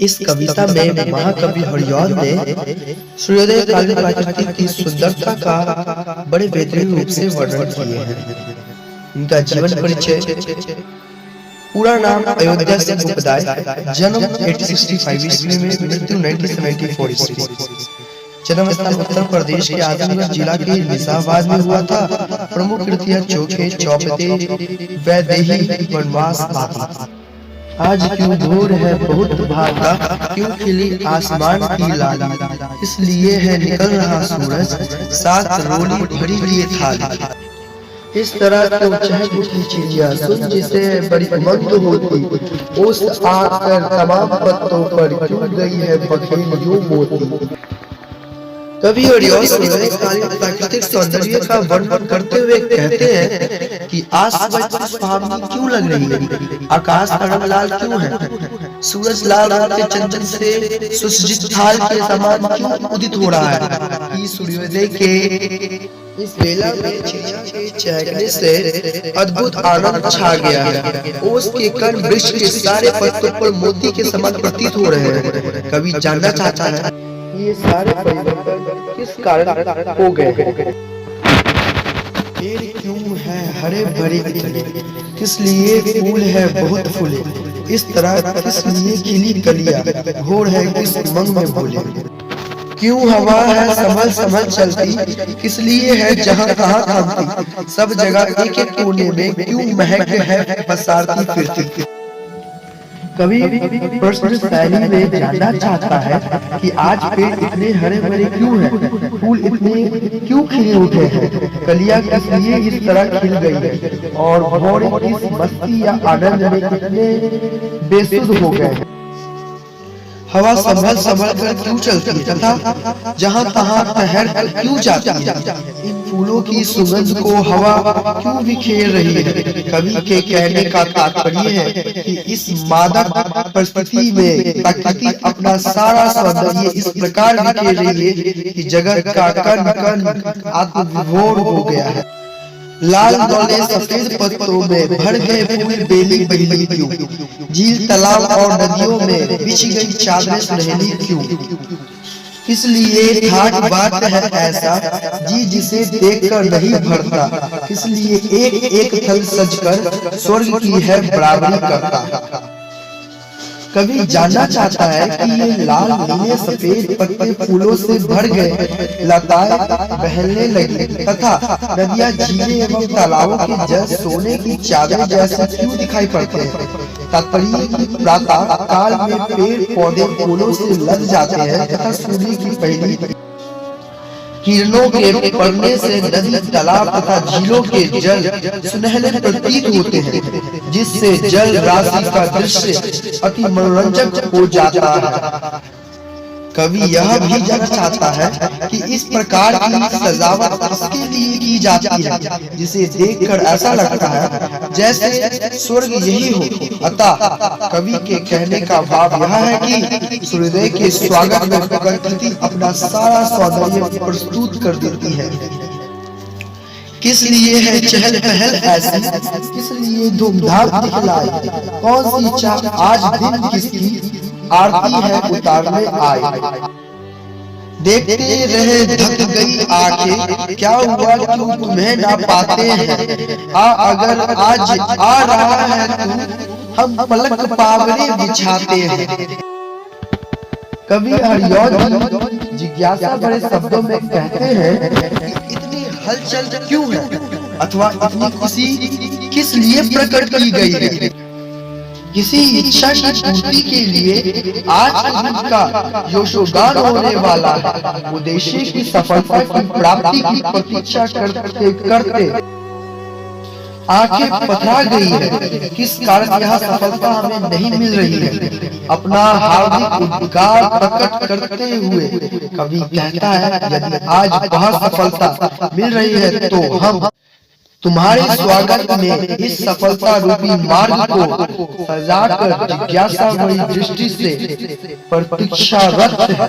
इस कविता में महाकवि हरिऔध ने सूर्योदय काल में प्रकृति की सुंदरता का बड़े बेहतरीन रूप से वर्णन किए हैं। इनका जीवन परिचय। पूरा नाम अयोध्या सिंह उपदाय, जन्म 1865 ईस्वी में, मृत्यु 1974 ईस्वी। जन्म स्थान उत्तर प्रदेश के आजमगढ़ जिला के निजामाबाद में हुआ था। प्रमुख कृतियां चोखे, चौपते, वैदेही, वनवास आदि। आज क्यों भोर है बहुत भागा, क्यों खिली आसमान की लाली, इसलिए है निकल रहा सूरज, साथ रोली भरी लिए थाली। इस तरह क्यों चहक उठी चिड़िया, सुन जिसे बड़ी उमंग होती, ओस आकर तमाम पत्तों पर क्यों गई है बखेल यूं मोती। कवि हरिऔध सूर्योदयकालीन प्राकृतिक सौंदर्य का वर्णन करते हुए कहते हैं कि आज सुबह सुहावनी क्यों लग रही है, आकाश का रंग लाल क्यों है, सूरज लाल रंग के चंचल से सुसज्जित थाल के समान क्यों उदित हो रहा है। कि सूर्योदय के इस बेला में चिड़िया के चहकने से अद्भुत आनंद छा गया है। ओस के कण वृक्ष के सारे पत्तों पर मोती के समान प्रतीत हो रहे हैं। कवि जानना चाहता है ये सारे परिवर्तन किस कारण हो गए हैं। पेड़ क्यों है हरे भरे इतने, किस लिए फूल है बहुत फूले, इस तरह किस लिए खिली कलियां, घोर है किस उमंग में भूले। क्यों हवा है संभल संभल चलती, किस लिए है जहाँ कहाँ थमती, सब जगह एक एक कोने में क्यों महक है पसारती फिरती। कवि प्रश्न शैली में जानना चाहता है कि आज पेड़ इतने हरे भरे क्यों हैं, फूल इतने क्यों खिले उठे हैं, कलियां किस लिए इस तरह खिल गई है, और भौरे किस मस्ती या आनंद में कितने बेसुध हो गए हैं। हवा संभल संभल कर क्यों चलती है तथा जहाँ तहाँ ठहर कर क्यों जाती है। इन फूलों की सुगंध को हवा क्यों बिखेर रही है। कवि के कहने का तात्पर्य है कि इस मादक परिस्थिति में प्रकृति अपना सारा सौंदर्य इस प्रकार बिखेर रही है कि जगत का कण कण आत्मविभोर हो गया है। लाल डोले सफेद पत्तों में भर गए फूल बेली बहली क्यों, झील तालाब और नदियों में बिछ गई चादरें सुनहली क्यों। इसलिए ठाठ बात है ऐसा जी जिसे देखकर नहीं भरता, इसलिए एक एक थल सजकर स्वर्ग की है बराबरी करता। कवि जानना चाहता है कि ये लाल नीले सफेद पत्ते फूलों से भर गए, लताएं बहलने लगी तथा नदियां, झीलें एवं तालाबों के जल सोने की चादर जैसे क्यों दिखाई पड़ते हैं। तात्पर्य कि प्रातः काल में पेड़ पौधे फूलों से लग जाते हैं तथा सूर्य की पहली किरणों के पड़ने से नदी, तालाब तथा झीलों के जल सुनहले प्रतीत होते हैं, जिससे जल राशि का दृश्य अति मनोरंजक हो जाता है। कवि यह भी जानना चाहता है कि इस प्रकार की सजावट किसके लिए की जाती है, जिसे देखकर ऐसा लगता है जैसे स्वर्ग यही हो। अतः कवि के कहने का भाव यह है कि सूर्योदय के स्वागत में प्रकृति अपना सारा सौंदर्य प्रस्तुत कर देती है। किस लिए है चहल पहल ऐसी, किस लिए धूमधाम दिखलाई, कौन सी चाह आज दिन किसकी आरती है उतारने आए। देखते रहे थक गई आंखें, क्या हुआ क्यों तुम्हें ना पाते हैं, अगर आज आ रहा है तू हम पलक पावरे बिछाते हैं। कवि हरिऔध जिज्ञासा भरे शब्दों में कहते हैं कि इतनी हलचल क्यों है अथवा इतनी खुशी किस लिए प्रकट की गई है। किसी इच्छा की पूर्ति के लिए आज का यशोगान होने वाला है। उद्देश्य की सफलता की प्राप्ति की प्रतीक्षा करते करते आंखें पथरा गई है। किस कारण यह सफलता हमें नहीं मिल रही है। अपना हार्दिक उद्गार प्रकट करते हुए कवि कहता है, यदि आज वह सफलता मिल रही है तो हम तुम्हारे स्वागत में इस सफलता रूपी मार्ग को सजाकर जिज्ञासा भरी दृष्टि से प्रतीक्षारत है।